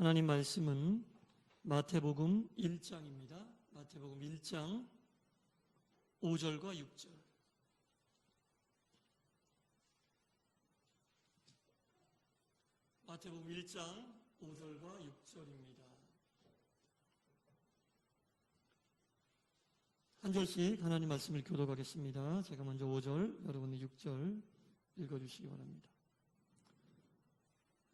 하나님 말씀은 마태복음 1장입니다. 마태복음 1장 5절과 6절. 마태복음 1장 5절과 6절입니다. 한 절씩 하나님 말씀을 교독하겠습니다. 제가 먼저 5절, 여러분은 6절 읽어주시기 바랍니다.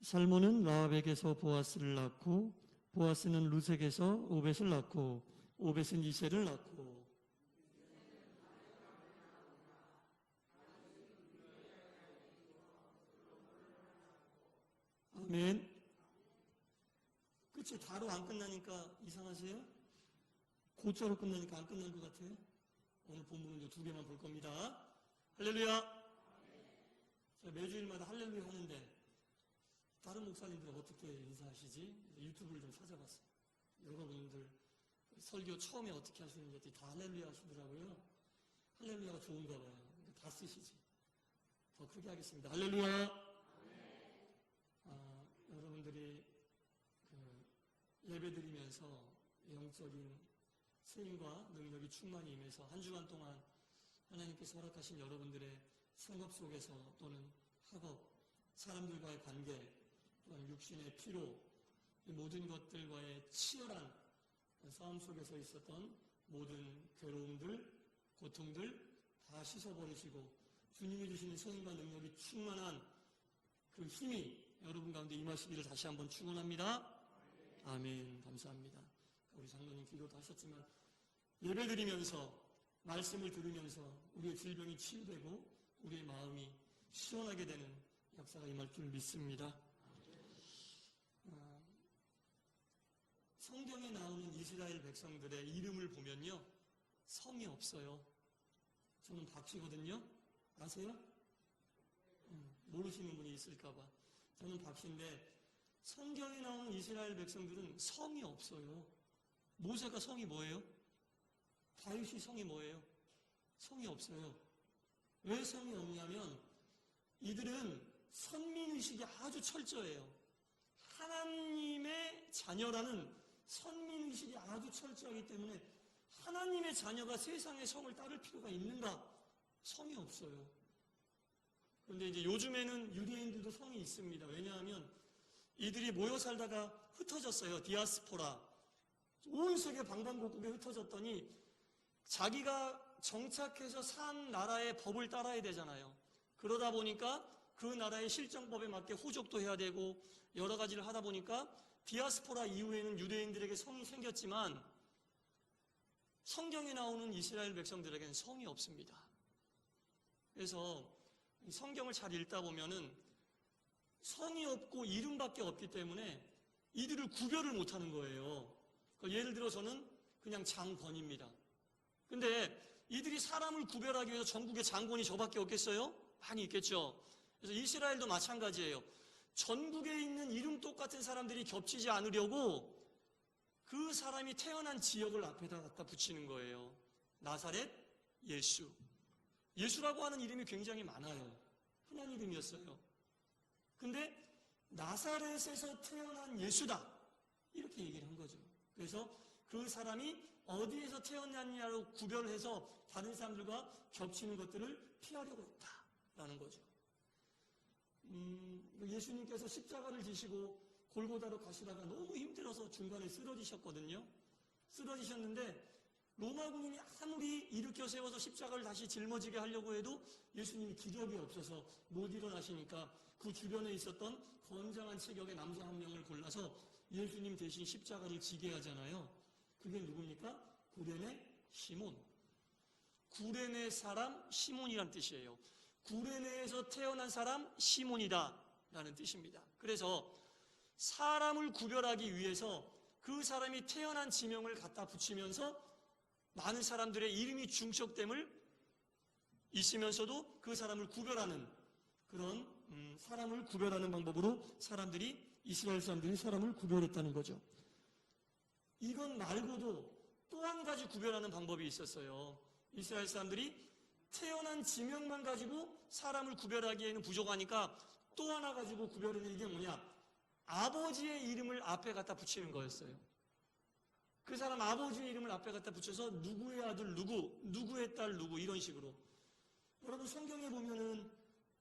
살몬은 라합에게서 보아스를 낳고, 보아스는 루sek에서 오벳을 낳고, 오벳은 이새를 낳고, 아멘. 그치? 다로 안 끝나니까 이상하세요? 고자로 끝나니까 안 끝난 것 같아요? 오늘 본문은 두 개만 볼 겁니다. 할렐루야! 제가 매주일마다 할렐루야 하는데 다른 목사님들은 어떻게 인사하시지? 유튜브를 좀 찾아봤어요. 여러분들 설교 처음에 어떻게 하시는지 다 할렐루야 하시더라고요. 할렐루야가 좋은가 봐요. 다 쓰시지. 더 크게 하겠습니다. 할렐루야! 여러분들이 예배드리면서 영적인 쓰임과 능력이 충만히 임해서 한 주간 동안 하나님께서 허락하신 여러분들의 생업 속에서 또는 학업, 사람들과의 관계, 또는 육신의 피로, 이 모든 것들과의 치열한 싸움 속에서 있었던 모든 괴로움들, 고통들 다 씻어버리시고 주님이 주시는 소임과 능력이 충만한 그 힘이 여러분 가운데 임하시기를 다시 한번 축원합니다. 아멘. 감사합니다. 우리 장로님 기도도 하셨지만 예배드리면서 말씀을 들으면서 우리의 질병이 치유되고 우리의 마음이 시원하게 되는 역사가 임할 줄 믿습니다. 성경에 나오는 이스라엘 백성들의 이름을 보면요, 성이 없어요. 저는 박씨거든요. 아세요? 모르시는 분이 있을까봐. 저는 박씨인데 성경에 나오는 이스라엘 백성들은 성이 없어요. 모세가 성이 뭐예요? 다윗이 성이 뭐예요? 성이 없어요. 왜 성이 없냐면 이들은 선민의식이 아주 철저해요. 하나님의 자녀라는 선민의식이 아주 철저하기 때문에 하나님의 자녀가 세상의 성을 따를 필요가 있는가? 성이 없어요. 그런데 이제 요즘에는 유대인들도 성이 있습니다. 왜냐하면 이들이 모여 살다가 흩어졌어요. 디아스포라. 온 세계 방방곡곡에 흩어졌더니 자기가 정착해서 산 나라의 법을 따라야 되잖아요. 그러다 보니까 그 나라의 실정법에 맞게 호적도 해야 되고 여러 가지를 하다 보니까 디아스포라 이후에는 유대인들에게 성이 생겼지만 성경에 나오는 이스라엘 백성들에게는 성이 없습니다. 그래서 성경을 잘 읽다 보면은 성이 없고 이름밖에 없기 때문에 이들을 구별을 못하는 거예요. 예를 들어 저는 그냥 장권입니다. 근데 이들이 사람을 구별하기 위해서 전국에 장권이 저밖에 없겠어요? 많이 있겠죠. 그래서 이스라엘도 마찬가지예요. 전국에 있는 이름 똑같은 사람들이 겹치지 않으려고 그 사람이 태어난 지역을 앞에다 갖다 붙이는 거예요. 나사렛, 예수. 예수라고 하는 이름이 굉장히 많아요. 흔한 이름이었어요. 근데 나사렛에서 태어난 예수다. 이렇게 얘기를 한 거죠. 그래서 그 사람이 어디에서 태어났냐로 구별해서 다른 사람들과 겹치는 것들을 피하려고 했다라는 거죠. 예수님께서 십자가를 지시고 골고다로 가시다가 너무 힘들어서 중간에 쓰러지셨거든요. 쓰러지셨는데 로마 군인이 아무리 일으켜 세워서 십자가를 다시 짊어지게 하려고 해도 예수님이 기력이 없어서 못 일어나시니까 그 주변에 있었던 건장한 체격의 남자 한 명을 골라서 예수님 대신 십자가를 지게 하잖아요. 그게 누굽니까? 구레네 시몬. 구레네 사람 시몬이란 뜻이에요. 구레네에서 태어난 사람 시몬이다 라는 뜻입니다. 그래서 사람을 구별하기 위해서 그 사람이 태어난 지명을 갖다 붙이면서 많은 사람들의 이름이 중첩됨을 있으면서도 그 사람을 구별하는 그런 사람을 구별하는 방법으로 이스라엘 사람들이 사람을 구별했다는 거죠. 이건 말고도 또 한 가지 구별하는 방법이 있었어요. 이스라엘 사람들이 태어난 지명만 가지고 사람을 구별하기에는 부족하니까 또 하나 가지고 구별하는 게 뭐냐? 아버지의 이름을 앞에 갖다 붙이는 거였어요. 그 사람 아버지의 이름을 앞에 갖다 붙여서 누구의 아들 누구, 누구의 딸 누구 이런 식으로. 여러분 성경에 보면은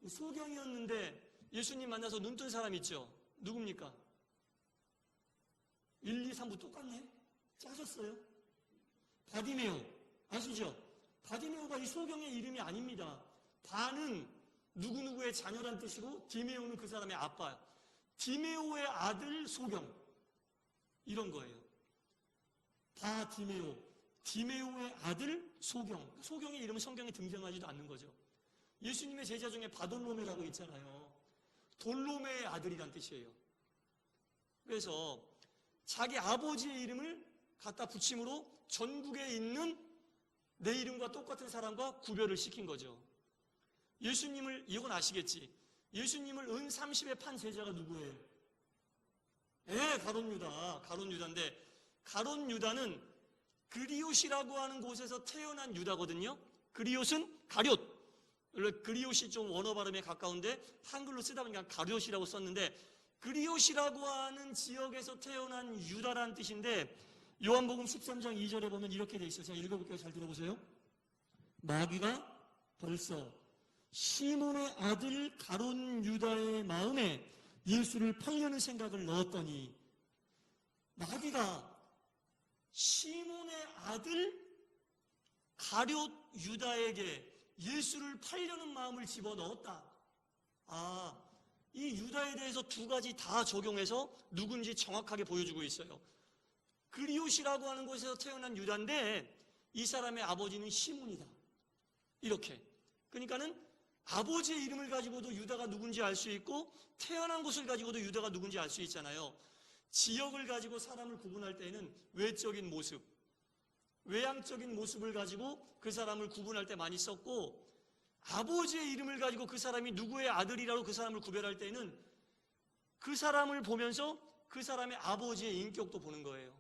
소경이었는데 예수님 만나서 눈 뜬 사람 있죠? 누굽니까? 1, 2, 3부 똑같네? 짜셨어요? 바디메오 아시죠? 바디메오가 이 소경의 이름이 아닙니다. 바는 누구누구의 자녀란 뜻이고 디메오는 그 사람의 아빠. 디메오의 아들 소경 이런 거예요. 바디메오, 디메오의 아들 소경. 소경의 이름은 성경에 등장하지도 않는 거죠. 예수님의 제자 중에 바돌로메라고 있잖아요. 돌로메의 아들이란 뜻이에요. 그래서 자기 아버지의 이름을 갖다 붙임으로 전국에 있는 내 이름과 똑같은 사람과 구별을 시킨 거죠. 예수님을, 이건 아시겠지? 예수님을 은 30에 판 제자가 누구예요? 가룟 유다인데 가룟 유다는 그리옷이라고 하는 곳에서 태어난 유다거든요. 그리옷은 가룟. 그리옷이 좀 원어 발음에 가까운데 한글로 쓰다 보니까 가룟이라고 썼는데 그리옷이라고 하는 지역에서 태어난 유다라는 뜻인데 요한복음 13장 2절에 보면 이렇게 돼 있어요. 제가 읽어볼게요. 잘 들어보세요. 마귀가 벌써 시몬의 아들 가룟 유다의 마음에 예수를 팔려는 생각을 넣었더니 마귀가 시몬의 아들 가룟 유다에게 예수를 팔려는 마음을 집어넣었다. 이 유다에 대해서 두 가지 다 적용해서 누군지 정확하게 보여주고 있어요. 그리옷이라고 하는 곳에서 태어난 유다인데 이 사람의 아버지는 시몬이다. 이렇게. 그러니까는 아버지의 이름을 가지고도 유다가 누군지 알 수 있고 태어난 곳을 가지고도 유다가 누군지 알 수 있잖아요. 지역을 가지고 사람을 구분할 때는 외적인 모습, 외향적인 모습을 가지고 그 사람을 구분할 때 많이 썼고 아버지의 이름을 가지고 그 사람이 누구의 아들이라고 그 사람을 구별할 때는 그 사람을 보면서 그 사람의 아버지의 인격도 보는 거예요.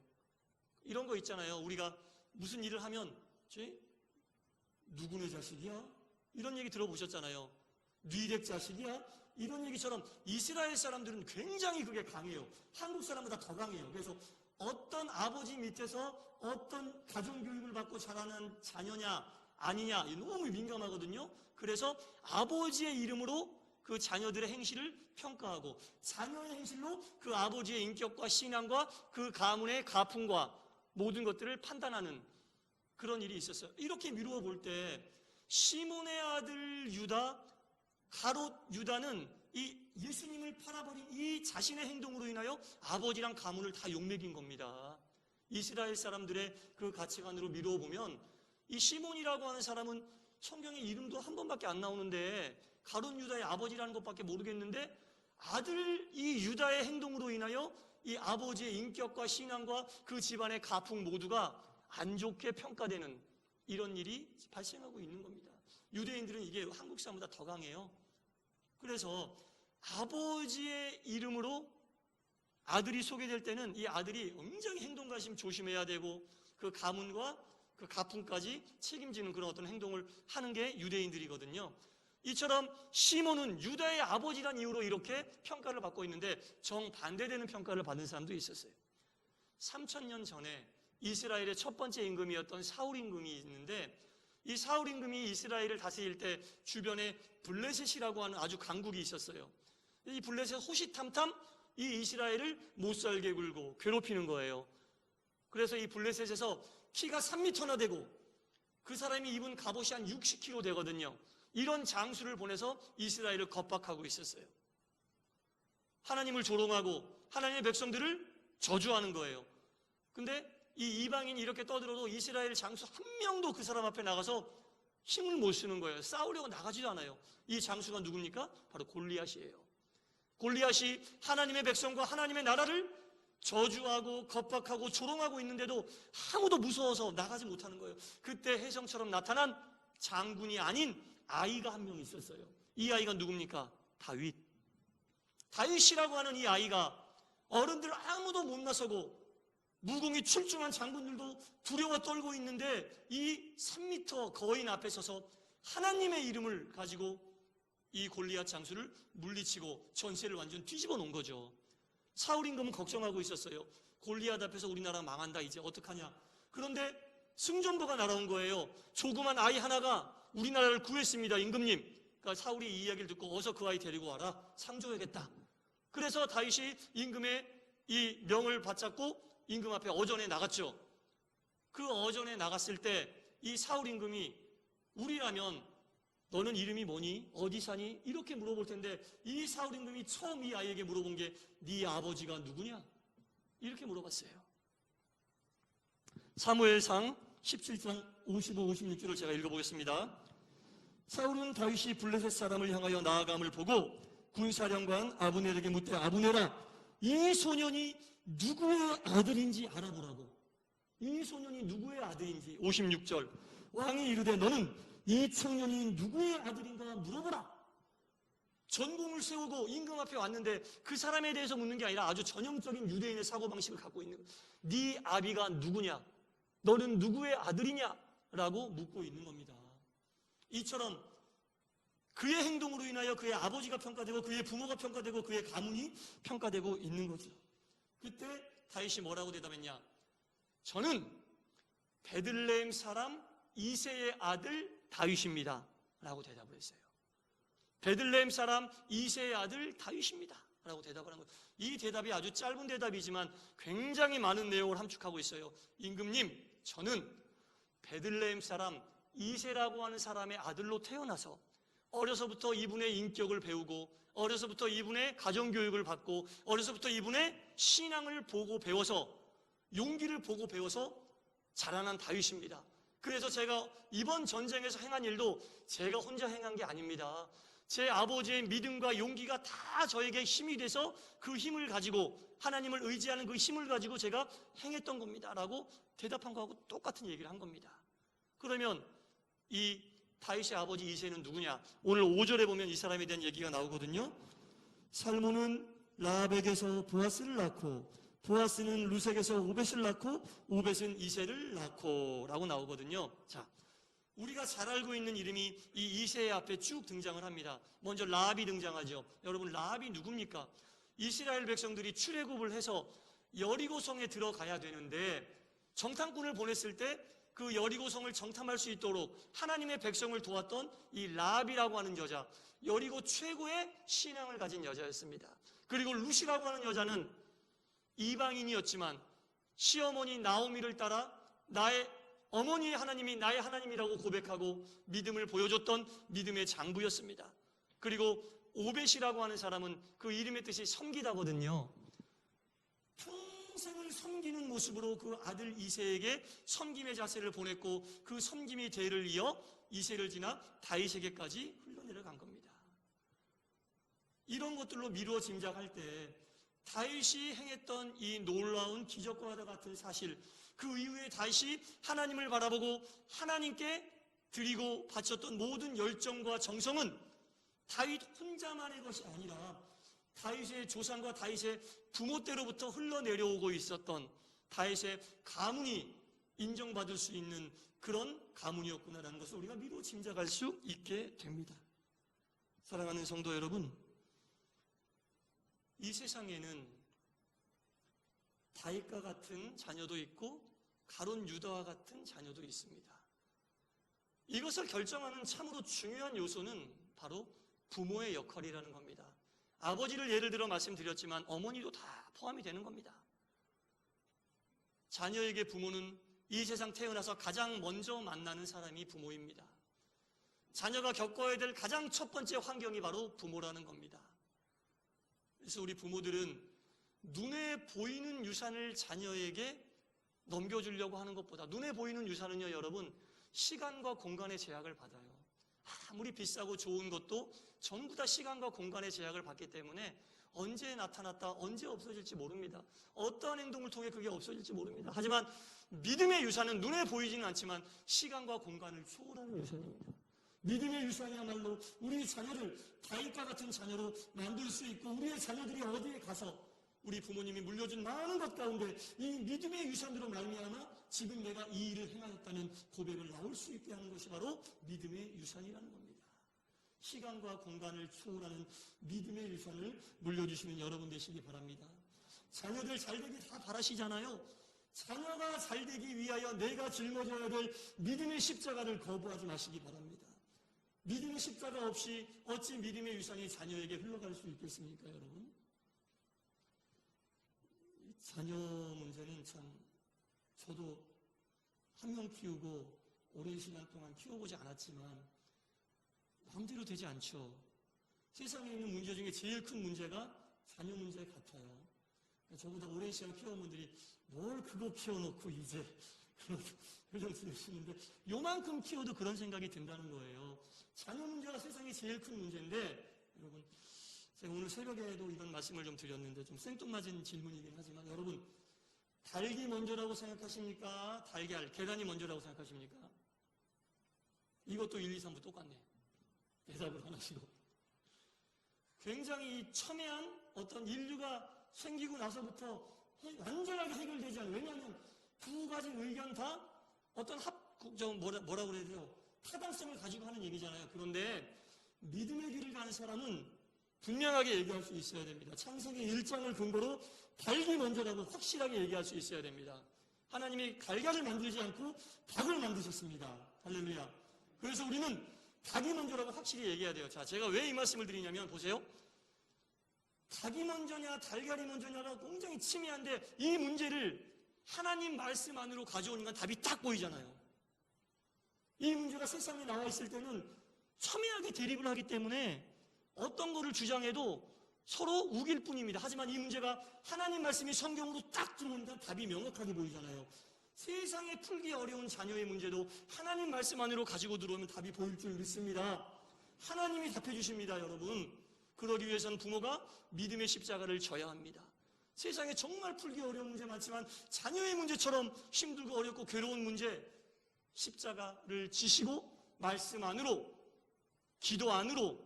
이런 거 있잖아요. 우리가 무슨 일을 하면 누구네 자식이야? 이런 얘기 들어보셨잖아요. 뉘렉 자식이야? 이런 얘기처럼 이스라엘 사람들은 굉장히 그게 강해요. 한국 사람보다 더 강해요. 그래서 어떤 아버지 밑에서 어떤 가정교육을 받고 자라는 자녀냐 아니냐 너무 민감하거든요. 그래서 아버지의 이름으로 그 자녀들의 행실을 평가하고 자녀의 행실로 그 아버지의 인격과 신앙과 그 가문의 가풍과 모든 것들을 판단하는 그런 일이 있었어요. 이렇게 미루어 볼 때 시몬의 아들 유다, 가롯 유다는 이 예수님을 팔아버린 이 자신의 행동으로 인하여 아버지랑 가문을 다 욕먹인 겁니다. 이스라엘 사람들의 그 가치관으로 미루어 보면 이 시몬이라고 하는 사람은 성경에 이름도 한 번밖에 안 나오는데 가롯 유다의 아버지라는 것밖에 모르겠는데 아들 이 유다의 행동으로 인하여 이 아버지의 인격과 신앙과 그 집안의 가풍 모두가 안 좋게 평가되는 이런 일이 발생하고 있는 겁니다. 유대인들은 이게 한국 사람보다 더 강해요. 그래서 아버지의 이름으로 아들이 소개될 때는 이 아들이 굉장히 행동가심 조심해야 되고 그 가문과 그 가풍까지 책임지는 그런 어떤 행동을 하는 게 유대인들이거든요. 이처럼 시몬은 유다의 아버지란 이유로 이렇게 평가를 받고 있는데 정반대되는 평가를 받은 사람도 있었어요. 3000년 전에 이스라엘의 첫 번째 임금이었던 사울 임금이 있는데 이 사울 임금이 이스라엘을 다스릴 때 주변에 블레셋이라고 하는 아주 강국이 있었어요. 이 블레셋 호시탐탐 이 이스라엘을 못살게 굴고 괴롭히는 거예요. 그래서 이 블레셋에서 키가 3m나 되고 그 사람이 입은 갑옷이 한 60kg 되거든요. 이런 장수를 보내서 이스라엘을 겁박하고 있었어요. 하나님을 조롱하고 하나님의 백성들을 저주하는 거예요. 근데 이 이방인이 이렇게 떠들어도 이스라엘 장수 한 명도 그 사람 앞에 나가서 힘을 못 쓰는 거예요. 싸우려고 나가지도 않아요. 이 장수가 누굽니까? 바로 골리앗이에요. 골리앗이 하나님의 백성과 하나님의 나라를 저주하고 겁박하고 조롱하고 있는데도 아무도 무서워서 나가지 못하는 거예요. 그때 혜성처럼 나타난 장군이 아닌 아이가 한 명 있었어요. 이 아이가 누굽니까? 다윗. 다윗이라고 하는 이 아이가 어른들 아무도 못 나서고 무공이 출중한 장군들도 두려워 떨고 있는데 이 3m 거인 앞에 서서 하나님의 이름을 가지고 이 골리앗 장수를 물리치고 전세를 완전 뒤집어 놓은 거죠. 사울 임금은 걱정하고 있었어요. 골리앗 앞에서 우리나라 망한다, 이제 어떡하냐. 그런데 승전보가 날아온 거예요. 조그만 아이 하나가 우리나라를 구했습니다, 임금님. 그러니까 사울이 이 이야기를 듣고 어서 그 아이 데리고 와라, 상 줘야겠다. 그래서 다윗이 임금의 이 명을 받잡고 임금 앞에 어전에 나갔죠. 그 어전에 나갔을 때 이 사울 임금이 우리라면 너는 이름이 뭐니? 어디 사니? 이렇게 물어볼 텐데 이 사울 임금이 처음 이 아이에게 물어본 게 네 아버지가 누구냐? 이렇게 물어봤어요. 사무엘상 17장 55, 56절을 제가 읽어보겠습니다. 사울은 다윗이 블레셋 사람을 향하여 나아감을 보고 군사령관 아브넬에게 묻되 아브넬아, 이 소년이 누구의 아들인지 알아보라고. 이 소년이 누구의 아들인지. 56절 왕이 이르되 너는 이 청년이 누구의 아들인가 물어보라. 전공을 세우고 임금 앞에 왔는데 그 사람에 대해서 묻는 게 아니라 아주 전형적인 유대인의 사고방식을 갖고 있는 거예요. 네 아비가 누구냐? 너는 누구의 아들이냐? 라고 묻고 있는 겁니다. 이처럼 그의 행동으로 인하여 그의 아버지가 평가되고 그의 부모가 평가되고 그의 가문이 평가되고 있는 거죠. 그때 다윗이 뭐라고 대답했냐? 저는 베들레헴 사람 이새의 아들 다윗입니다 라고 대답을 했어요. 베들레헴 사람 이새의 아들 다윗입니다 라고 대답을 한 거예요. 이 대답이 아주 짧은 대답이지만 굉장히 많은 내용을 함축하고 있어요. 임금님, 저는 베들레헴 사람 이새라고 하는 사람의 아들로 태어나서 어려서부터 이분의 인격을 배우고 어려서부터 이분의 가정교육을 받고 어려서부터 이분의 신앙을 보고 배워서 용기를 보고 배워서 자라난 다윗입니다. 그래서 제가 이번 전쟁에서 행한 일도 제가 혼자 행한 게 아닙니다. 제 아버지의 믿음과 용기가 다 저에게 힘이 돼서 그 힘을 가지고 하나님을 의지하는 그 힘을 가지고 제가 행했던 겁니다 라고 대답한 거하고 똑같은 얘기를 한 겁니다. 그러면 이 다윗의 아버지 이새는 누구냐? 오늘 5절에 보면 이 사람에 대한 얘기가 나오거든요. 살몬은 라합에게서 보아스를 낳고 보아스는 루색에서 오벳을 낳고 오벳은 이새를 낳고 라고 나오거든요. 자, 우리가 잘 알고 있는 이름이 이 이새의 앞에 쭉 등장을 합니다. 먼저 라합이 등장하죠. 여러분, 라합이 누굽니까? 이스라엘 백성들이 출애굽을 해서 여리고성에 들어가야 되는데 정탐꾼을 보냈을 때 그 여리고성을 정탐할 수 있도록 하나님의 백성을 도왔던 이 라합이라고 하는 여자, 여리고 최고의 신앙을 가진 여자였습니다. 그리고 룻이라고 하는 여자는 이방인이었지만 시어머니 나오미를 따라 나의 어머니의 하나님이 나의 하나님이라고 고백하고 믿음을 보여줬던 믿음의 장부였습니다. 그리고 오벳이라고 하는 사람은 그 이름의 뜻이 섬기다거든요. 평생을 섬기는 모습으로 그 아들 이새에게 섬김의 자세를 보냈고 그 섬김이 대를 이어 이새를 지나 다윗에게까지 흘러내려간 겁니다. 이런 것들로 미루어 짐작할 때 다윗이 행했던 이 놀라운 기적과 같은 사실, 그 이후에 다윗이 하나님을 바라보고 하나님께 드리고 바쳤던 모든 열정과 정성은 다윗 혼자만의 것이 아니라 다윗의 조상과 다윗의 부모 때로부터 흘러내려오고 있었던 다윗의 가문이 인정받을 수 있는 그런 가문이었구나라는 것을 우리가 미루어 짐작할 수 있게 됩니다. 사랑하는 성도 여러분, 이 세상에는 다윗과 같은 자녀도 있고 가룟 유다와 같은 자녀도 있습니다. 이것을 결정하는 참으로 중요한 요소는 바로 부모의 역할이라는 겁니다. 아버지를 예를 들어 말씀드렸지만 어머니도 다 포함이 되는 겁니다. 자녀에게 부모는 이 세상 태어나서 가장 먼저 만나는 사람이 부모입니다. 자녀가 겪어야 될 가장 첫 번째 환경이 바로 부모라는 겁니다. 그래서 우리 부모들은 눈에 보이는 유산을 자녀에게 넘겨주려고 하는 것보다 눈에 보이는 유산은요, 여러분, 시간과 공간의 제약을 받아요. 아무리 비싸고 좋은 것도 전부 다 시간과 공간의 제약을 받기 때문에 언제 나타났다 언제 없어질지 모릅니다. 어떠한 행동을 통해 그게 없어질지 모릅니다. 하지만 믿음의 유산은 눈에 보이지는 않지만 시간과 공간을 초월하는 유산입니다. 믿음의 유산이야말로 우리 자녀를 다윗과 같은 자녀로 만들 수 있고 우리의 자녀들이 어디에 가서 우리 부모님이 물려준 많은 것 가운데 이 믿음의 유산으로 말미암아 지금 내가 이 일을 행하였다는 고백을 나올 수 있게 하는 것이 바로 믿음의 유산이라는 겁니다. 시간과 공간을 초월하는 믿음의 유산을 물려주시는 여러분 되시기 바랍니다. 자녀들 잘되기 다 바라시잖아요. 자녀가 잘되기 위하여 내가 짊어져야 될 믿음의 십자가를 거부하지 마시기 바랍니다. 믿음의 십자가 없이 어찌 믿음의 유산이 자녀에게 흘러갈 수 있겠습니까, 여러분? 자녀 문제는 참 저도 한 명 키우고 오랜 시간 동안 키워보지 않았지만 마음대로 되지 않죠. 세상에 있는 문제 중에 제일 큰 문제가 자녀 문제 같아요. 저보다 오랜 시간 키워본 분들이 뭘 그거 키워놓고 이제 그런 표정 지으시는데 요만큼 키워도 그런 생각이 든다는 거예요. 자녀 문제가 세상에 제일 큰 문제인데 여러분, 제가 오늘 새벽에도 이런 말씀을 좀 드렸는데 좀 생뚱맞은 질문이긴 하지만 여러분, 닭이 먼저라고 생각하십니까? 달걀, 계란이 먼저라고 생각하십니까? 이것도 1, 2, 3부 똑같네. 대답을 안 하시고. 굉장히 첨예한 어떤 인류가 생기고 나서부터 완전하게 해결되지 않아요. 왜냐하면 두 가지 의견 다 어떤 뭐라고 그래야 돼요? 타당성을 가지고 하는 얘기잖아요. 그런데 믿음의 길을 가는 사람은 분명하게 얘기할 수 있어야 됩니다. 창세기 1장을 근거로 닭이 먼저라고 확실하게 얘기할 수 있어야 됩니다. 하나님이 달걀을 만들지 않고 닭을 만드셨습니다. 할렐루야. 그래서 우리는 닭이 먼저라고 확실히 얘기해야 돼요. 자, 제가 왜 이 말씀을 드리냐면 보세요. 닭이 먼저냐 달걀이 먼저냐가 굉장히 치밀한데 이 문제를 하나님 말씀 안으로 가져오니까 답이 딱 보이잖아요. 이 문제가 세상에 나와 있을 때는 첨예하게 대립을 하기 때문에 어떤 거를 주장해도 서로 우길 뿐입니다. 하지만 이 문제가 하나님 말씀이 성경으로 딱 들어오니까 답이 명확하게 보이잖아요. 세상에 풀기 어려운 자녀의 문제도 하나님 말씀 안으로 가지고 들어오면 답이 보일 줄 믿습니다. 하나님이 답해 주십니다, 여러분. 그러기 위해서는 부모가 믿음의 십자가를 져야 합니다. 세상에 정말 풀기 어려운 문제 많지만 자녀의 문제처럼 힘들고 어렵고 괴로운 문제, 십자가를 지시고 말씀 안으로, 기도 안으로,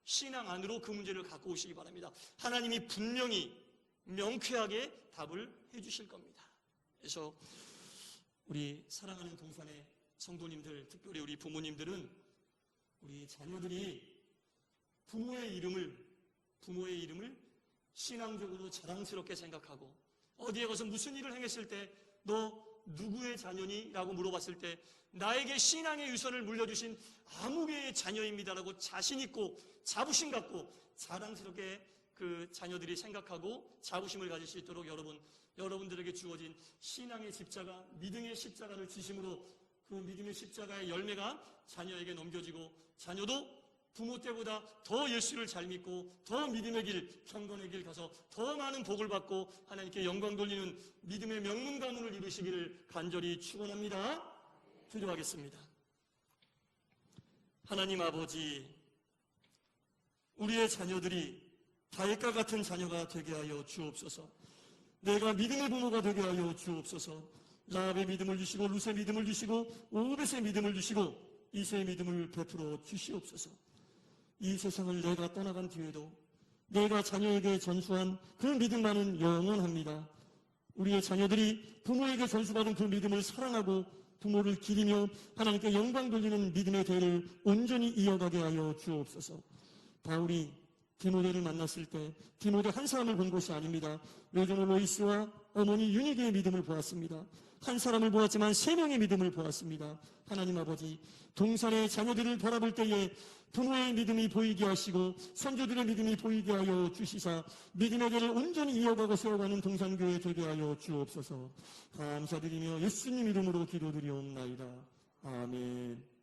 신앙 안으로 그 문제를 갖고 오시기 바랍니다. 하나님이 분명히 명쾌하게 답을 해주실 겁니다. 그래서 우리 사랑하는 동산의 성도님들, 특별히 우리 부모님들은 우리 자녀들이 부모의 이름을 신앙적으로 자랑스럽게 생각하고 어디에 가서 무슨 일을 행했을 때 너 누구의 자녀니? 라고 물어봤을 때 나에게 신앙의 유산을 물려주신 아무개의 자녀입니다라고 자신있고 자부심 갖고 자랑스럽게 그 자녀들이 생각하고 자부심을 가질 수 있도록 여러분들에게 주어진 신앙의 십자가, 믿음의 십자가를 지심으로 그 믿음의 십자가의 열매가 자녀에게 넘겨지고 자녀도 부모 때보다 더 예수를 잘 믿고 더 믿음의 길, 경건의 길 가서 더 많은 복을 받고 하나님께 영광 돌리는 믿음의 명문 가문을 이루시기를 간절히 축원합니다. 기도하겠습니다. 하나님 아버지, 우리의 자녀들이 다윗과 같은 자녀가 되게 하여 주옵소서. 내가 믿음의 부모가 되게 하여 주옵소서. 라합의 믿음을 주시고 룻의 믿음을 주시고 오벳의 믿음을 주시고 이새의 믿음을 베풀어 주시옵소서. 이 세상을 내가 떠나간 뒤에도 내가 자녀에게 전수한 그 믿음만은 영원합니다. 우리의 자녀들이 부모에게 전수받은 그 믿음을 사랑하고 부모를 기리며 하나님께 영광 돌리는 믿음의 대를 온전히 이어가게 하여 주옵소서. 바울이 디모데를 만났을 때 디모데 한 사람을 본 것이 아닙니다. 외조모 로이스와 어머니 유니게의 믿음을 보았습니다. 한 사람을 보았지만 3명의 믿음을 보았습니다. 하나님 아버지, 동산의 자녀들을 바라볼 때에 부모의 믿음이 보이게 하시고 선조들의 믿음이 보이게 하여 주시사 믿음의 길을 온전히 이어가고 세워가는 동산교회 되게 하여 주옵소서. 감사드리며 예수님 이름으로 기도드리옵나이다. 아멘.